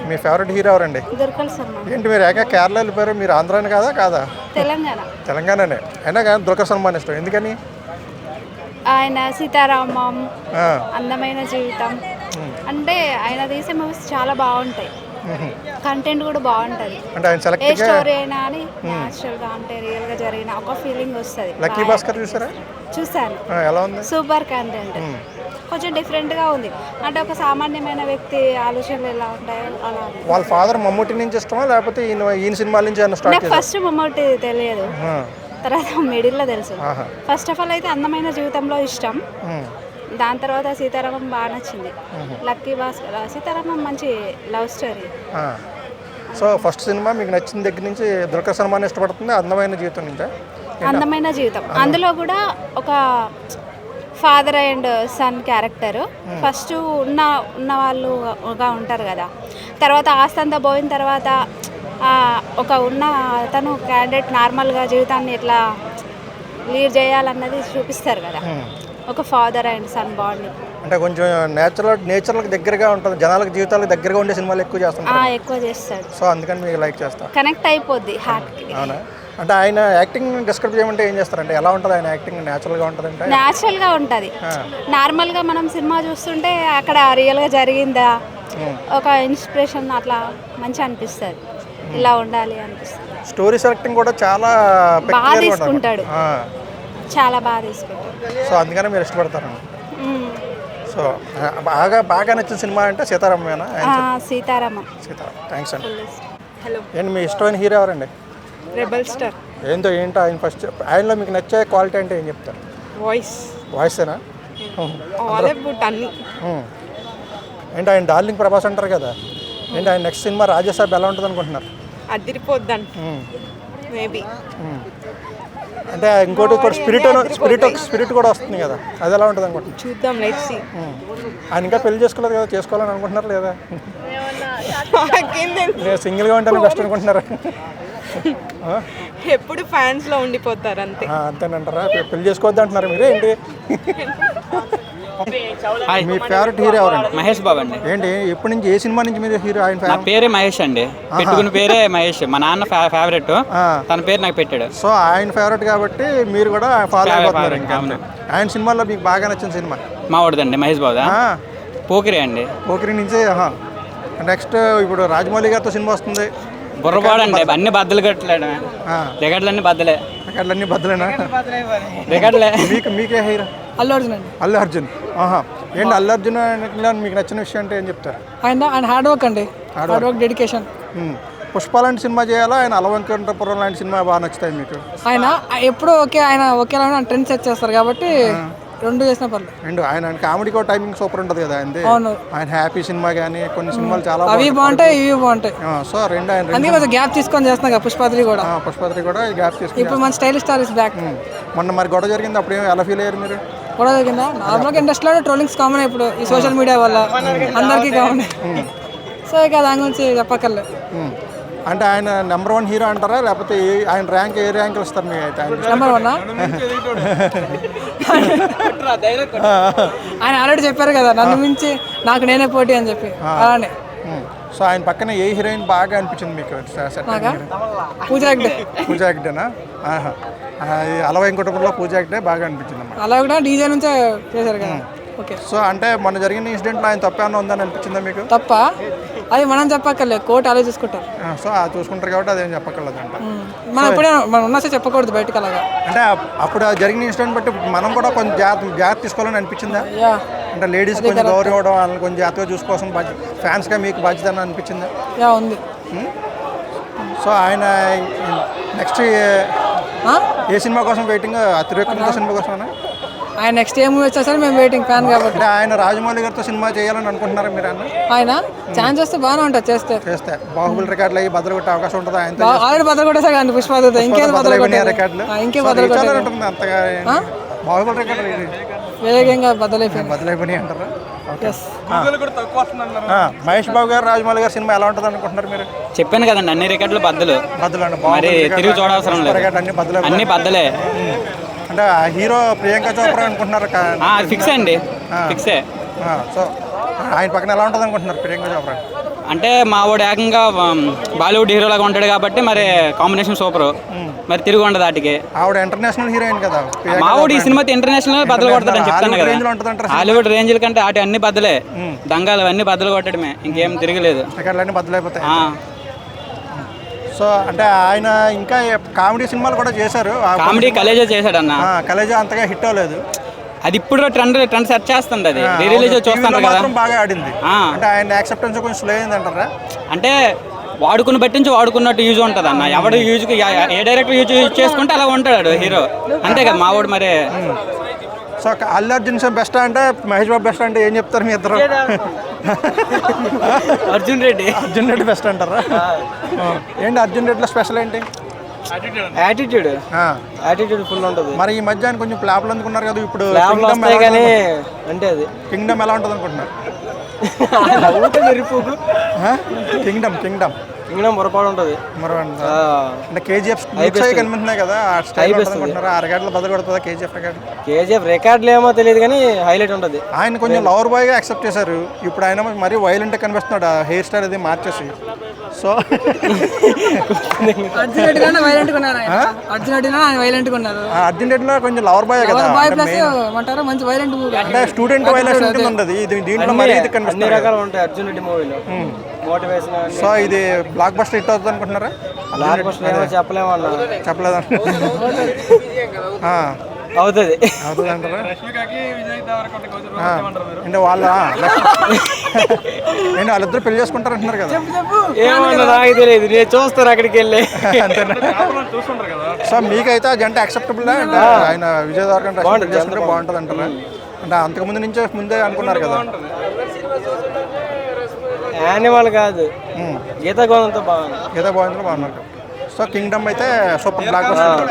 మీ favourite hero ఎవరండి? దుర్గల్ సల్మాన్. ఏంటి మీరు ఏక కేరళ వెళ్ళిపోయారు? మీరు ఆంధ్రాని కాదా? తెలంగాణనే అయినా కానీ దుర్గల్ సల్మాన్ ఇష్టం ఎందుకని? ఆయన సీతారామం, అందమైన జీవితం అంటే ఆయన తీసే మూవీస్ చాలా బాగుంటాయి. కంటెంట్ కూడా బాగుంటది. అంటే ఆయన సెలెక్ట్ ఏ స్టోరీ అయినా అని న్యాచురల్ గా అంటే రియల్ గా జరిగిన ఒక ఫీలింగ్ వస్తుంది. లక్కీ భాస్కర్ చూసారా? చూసాను. ఎలా ఉంది? Super content. కొంచెం డిఫరెంట్ గా ఉంది. అంటే ఒక సామాన్యమైన వ్యక్తి ఆలోచనలు ఎలా ఉంటాయో అలా. వాళ్ళ ఫాదర్ మమ్మూటి నుంచి ఇష్టమా లేకపోతే ఈయన సినిమాల నుంచి స్టార్ట్ చేశారా? ఫస్ట్ మమ్మూటి తెలియదు, తర్వాత మిడిల్లో తెలుసు. ఫస్ట్ ఆఫ్ ఆల్ అయితే అందమైన జీవితంలో ఇష్టం. దాని తర్వాత సీతారామం బాగా నచ్చింది. లక్కీ భాస్కర్, సీతారామం మంచి love story. So first cinema మీకు నచ్చిన దగ్గర నుంచి దుర్గా సల్మాన్ ఇష్టపడుతుంది. అందమైన జీవితం నుంచి అందమైన జీవితం అందులో కూడా ఒక father and sun character. First ఉన్న వాళ్ళుగా ఉంటారు కదా, తర్వాత ఆస్తంతా పోయిన తర్వాత ఒక ఉన్న అతను క్యాండిడేట్ నార్మల్గా జీవితాన్ని ఎట్లా లీడ్ చేయాలన్నది చూపిస్తారు కదా. ఒక ఫాదర్ అండ్ సన్ బాండింగ్ అంటే కొంచెం నేచురల్ దగ్గరగా ఉంటుంది. జనాలకు జీవితాలకు దగ్గరగా ఉండే సినిమాలు ఎక్కువ చేస్తాడు. సో అందుకని మీకు లైక్ చేస్తా, కనెక్ట్ అయిపోద్ది హార్ట్కి. అవునా? అంటే ఆయన యాక్టింగ్ డిస్క్రైబ్ చేయమంటే ఏం చేస్తారంటే ఎలా ఉంటుంది ఆయన యాక్టింగ్? న్యాచురల్గా ఉంటుంది అంటే న్యాచురల్గా ఉంటుంది. నార్మల్గా మనం సినిమా చూస్తుంటే అక్కడ రియల్గా జరిగిందా, ఒక ఇన్స్పిరేషన్ అట్లా మంచిగా అనిపిస్తుంది. ఇలా ఉండాలి అనిపిస్తుంది. స్టోరీ సెలెక్టింగ్ కూడా చాలా బాగా తీసుకుంటాడు, చాలా బాగా తీసుకుంటాడు. సో అందుకని మీరు ఇష్టపడతారు. సో బాగా నచ్చిన సినిమా అంటే సీతారామమేనా? సీతారామం. థ్యాంక్స్ అండి. హలో, ఏంటి మీ ఇష్టమైన హీరో ఎవరండి? Rebel star. ఏంటో ఆయన ఫస్ట్ ఆయనలో మీకు నచ్చే క్వాలిటీ అంటే ఏం చెప్తారు? వాయిసేనా? ఏంటి ఆయన డార్లింగ్ ప్రభాస్ అంటారు కదా, ఏంటి ఆయన నెక్స్ట్ సినిమా రాజాసాబ్ ఎలా ఉంటుంది అనుకుంటున్నారు? అదిరిపోద్దండి మేబీ. అంటే ఇంకోటి స్పిరిట్ కూడా వస్తుంది కదా, అది ఎలా ఉంటుంది అనుకుంటున్నారు? చూద్దాం, లెట్స్ సీ. ఆయన ఇంకా పెళ్లి చేసుకోలేదు కదా, చేసుకోవాలని అనుకుంటున్నారు లేదా? సింగిల్గా ఉంటాను బెస్ట్ అనుకుంటున్నారా? ఎప్పుడు ఫ్యాన్స్ లో ఉండిపోతారు అంతే. అంతేనంటారా? పెళ్లి చేసుకోవద్దు అంటున్నారు మీరు ఏంటి? మీ ఫేవరెట్ హీరో ఎవరండి? మహేష్ బాబు అండి. ఏంటి ఎప్పటి నుంచి ఏ సినిమా నుంచి మీరు హీరో? ఆయన నా పేరే మహేష్ అండి, పెట్టుకున్న పేరే మహేష్. మా నాన్న ఫేవరెట్, తన పేరు నాకు పెట్టాడు. సో ఆయన ఫేవరెట్ కాబట్టి మీరు కూడా ఫాలో అయిపోతున్నారు. ఇంకా ఆయన సినిమాల్లో మీకు బాగా నచ్చిన సినిమా? మా వాడిదండి మహేష్ బాబుదా, పోకిరి అండి. పోకిరి నుంచి నెక్స్ట్ ఇప్పుడు రాజమౌళి గారితో సినిమా వస్తుంది, బుర్రపాడండి. అన్ని బద్దలు కట్టలేడు, రికార్డులన్నీ బద్దలే. రికార్డులన్నీ బద్దలేనా? రికార్డులే. మీకే హీరో? అల్లు అర్జున్ అండి. అల్లు అర్జున్. ఏంటి అల్లు అర్జున్ మీకు నచ్చిన విషయం అంటే ఏం చెప్తారు? ఆయన హార్డ్ వర్క్ అండి, హార్డ్ వర్క్, డెడికేషన్. పుష్ప లాంటి సినిమా చేయాలా, ఆయన అలవంకపురం లాంటి సినిమా బాగా నచ్చుతాయి మీకు? ఆయన ఎప్పుడు ఆయన ఒకేలా ట్రెండ్ సెట్ చేస్తారు కాబట్టి రెండు చేసిన పర్లేదు. రెండు ఆయన కామెడీ కూడా టైమింగ్ సూపర్ ఉంటుంది కదా ఆయన. అవును, ఆయన హ్యాపీ సినిమా కానీ కొన్ని సినిమాలు చాలా అవి బాగుంటాయి, ఇవి బాగుంటాయి. సో రెండు ఆయన అందుకే కొంచెం గ్యాప్ తీసుకొని చేస్తున్నా. పుష్పత్రి కూడా గ్యాప్ తీసుకుని ఇప్పుడు మన స్టైలిష్ స్టార్ ఇస్ బ్యాక్. మొన్న మరి గొడవ జరిగింది, అప్పుడు ఎలా ఫీల్ అయ్యారు మీరు? గొడవ జరిగిందా? నార్మల్గా ఇండస్ట్రీలో ట్రోలింగ్స్ కామన్ ఇప్పుడు ఈ సోషల్ మీడియా వల్ల అందరికీ కామన్. సో ఇక దాని గురించి చెప్పక్కర్లేదు. అంటే ఆయన నెంబర్ 1 హీరో అంటారా, లేకపోతే ఆయన ర్యాంక్ ఏ ర్యాంక్ ఇస్తారు మీకు? అయితే నెంబర్ 1 ఆయన ఆల్రెడీ చెప్పారు కదా, నన్ను మించి నాకు నేనే పోటీ అని చెప్పి. అలానే సో ఆయన పక్కన ఏ హీరోయిన్ బాగా అనిపించింది మీకు? పూజా హెగ్డేనా? అలవైకుంఠపురంలో పూజా హెగ్డే బాగా అనిపించింది. అలా కూడా డీజే నుంచే చేశారు కదా. ఓకే. సో అంటే మొన్న జరిగిన ఇన్సిడెంట్లో ఆయన తప్పేమన్నా ఉందని అనిపించిందా మీకు? తప్ప అది మనం చెప్పక్కర్లేదు, కోర్టు ఆలోచించుకుంటారు. సో అది చూసుకుంటారు కాబట్టి అదేం చెప్పక్కర్లేదు అంట. మనం ఎప్పుడే మనం ఉన్నసే చెప్పకూడదు బయటకు. అలాగా అంటే అప్పుడు జరిగిన ఇన్సిడెంట్ బట్టి మనం కూడా కొంచెం జాగ్రత్త తీసుకోవాలని అనిపించిందా? అంటే లేడీస్ కొంచెం గౌరవం ఇవ్వడం, వాళ్ళని కొంచెం జాగ్రత్తగా చూసుకోవాల్సిన ఫ్యాన్స్గా మీకు బాధ్యత అని అనిపించిందా? ఉంది. సో ఆయన నెక్స్ట్ ఏ సినిమా కోసం వెయిటింగ్? అతిరేకంతో సినిమా కోసమేనా? ఆయన నెక్స్ట్ ఏ మూవీ వచ్చా సరే మేము వెయిటింగ్, ఫ్యాన్ కాబట్టి. ఆయన రాజమౌళి గారితో సినిమా చేయాలని అనుకుంటున్నారా మీరు? ఆయన ఛాన్స్ వస్తే బాగానే ఉంటుంది. చేస్తే బాహుబలి రికార్డులు అయ్యి బదులు కొట్టే అవకాశం ఉంటుంది. ఆయన ఆల్రెడీ బదులు కొట్టేసా కానీ పుష్ప ఇంకేం బదులు రికార్డులు ఉంటుంది అంతగా. బాహుబలి రికార్డు వేగంగా బదులైపోయినాయి అంటారా? మహేష్ బాబు గారు రాజమౌళి గారు సినిమా ఎలా ఉంటుంది అనుకుంటున్నారు మీరు? చెప్పాను కదండి, అన్ని రికార్డులు బద్దలు. మరి తిరిగి చూడవసరం లేదు, అన్ని బద్దలే. అంటే హీరో ప్రియాంక చోప్రా అనుకుంటున్నారు? ఫిక్స్ అండి, ఫిక్సే. సో ఆయన పక్కన ఎలా ఉంటుంది అనుకుంటున్నారు ప్రియాంక చోప్రా? అంటే మా వాడు ఏకంగా బాలీవుడ్ హీరో లాగా ఉంటాడు కాబట్టి మరి కాంబినేషన్ సూపర్. మరి తిరిగి ఉండదు వాటికి. ఆవిడ ఇంటర్నేషనల్ హీరోయిన్ కదా. మా వాడు ఈ సినిమా ఇంటర్నేషనల్ బద్దలు కొడతాడని చెప్తాను కదా. హాలీవుడ్ రేంజ్ల కంటే అటు అన్ని బద్దలే. దంగాలు అన్ని బద్దలు కొట్టడమే, ఇంకేం తిరగలేదు. టికెట్లన్నీ బద్దలైపోతాయి. సో అంటే ఆయన ఇంకా కామెడీ సినిమాలు కూడా చేశారు. కామెడీ కలేజా చేశాడన్న. కలేజా అంతగా హిట్ అవ్వలేదు. అది ఇప్పుడు ట్రెండ్ సెట్ చేస్తుంది. అది రిలీజ్ చూస్తాను కదా, బాగా ఆడింది. అంటే ఆయన యాక్సెప్టెన్స్ కొంచెం స్లో అయింది అంటారా? అంటే వాడుకుని బట్టించి వాడుకున్నట్టు యూజ్ ఉంటుంది అన్న. ఎవడు యూజ్కి ఏ డైరెక్టర్ యూజ్ చేసుకుంటే అలా ఉంటాడు హీరో, అంతే కదా మావాడు. మరి సో అల్లు అర్జున్ బెస్ట్ అంటే మహేష్ బాబు బెస్ట్ అంటే ఏం చెప్తారు మీ ఇద్దరు? అర్జున్ రెడ్డి బెస్ట్ అంటారా? ఏంటి అర్జున్ రెడ్డిలో స్పెషల్ ఏంటి? యాటిట్యూడ్ ఫుల్ ఉంటుంది. మరి ఈ మధ్య ఆయన కొంచెం ప్లాప్లు అందుకున్నారు కదా. ఇప్పుడు అంటే అది కింగ్డమ్ ఎలా ఉంటుంది అనుకుంటున్నారు? కింగ్డమ్ పొరపాటు ఉంటుంది. అంటే కేజీఎఫ్ కనిపిస్తున్నాయి కదా, అరగడ్డలు బదులు కొడుతుందా కేజీఎఫ్ రికార్డులు ఏమో తెలియదు కానీ హైలైట్ ఉంటుంది. ఆయన కొంచెం లవర్ బాయ్ గా యాక్సెప్ట్ చేశారు. ఇప్పుడు ఆయన మరీ వైలెంట్ కనిపిస్తున్నాడు, హెయిర్ స్టైల్ అది మార్చేసి. సో అర్జున్ రెడ్డిలో కొంచెం లవర్ బాయ్ కదా, మంచి వైలెంట్ మూవీ. అంటే స్టూడెంట్ వైలెన్స్ ఉంటుంది దీంట్లో. మరి ఇది కనిపిస్తుంది అర్జున్ రెడ్డి మూవీలో మోటివేషన్. సో ఇది బ్లాక్ బస్టర్ హిట్ అవుతుంది అనుకుంటున్నారా? చెప్పలేదు అవుతుంది అంటారా? అంటే వాళ్ళిద్దరు పెళ్లి చేసుకుంటారు అంటున్నారు కదా. ఏమన్నా నాకు తెలియదు, నేను చూస్తాను అక్కడికి వెళ్ళి. సో మీకైతే ఆ జంట యాక్సెప్టబుల్ అంటే ఆయన విజయ్ దేవరకొండ చేసుకుంటే బాగుంటుంది అంటారా? అంటే అంతకుముందు ముందే అనుకున్నారు కదా. యానిమల్ కాదు, గీత గోవిందంతో బాగున్నారు. సో కింగ్డమ్ అయితే సూపర్ బ్లాక్ బస్టర్.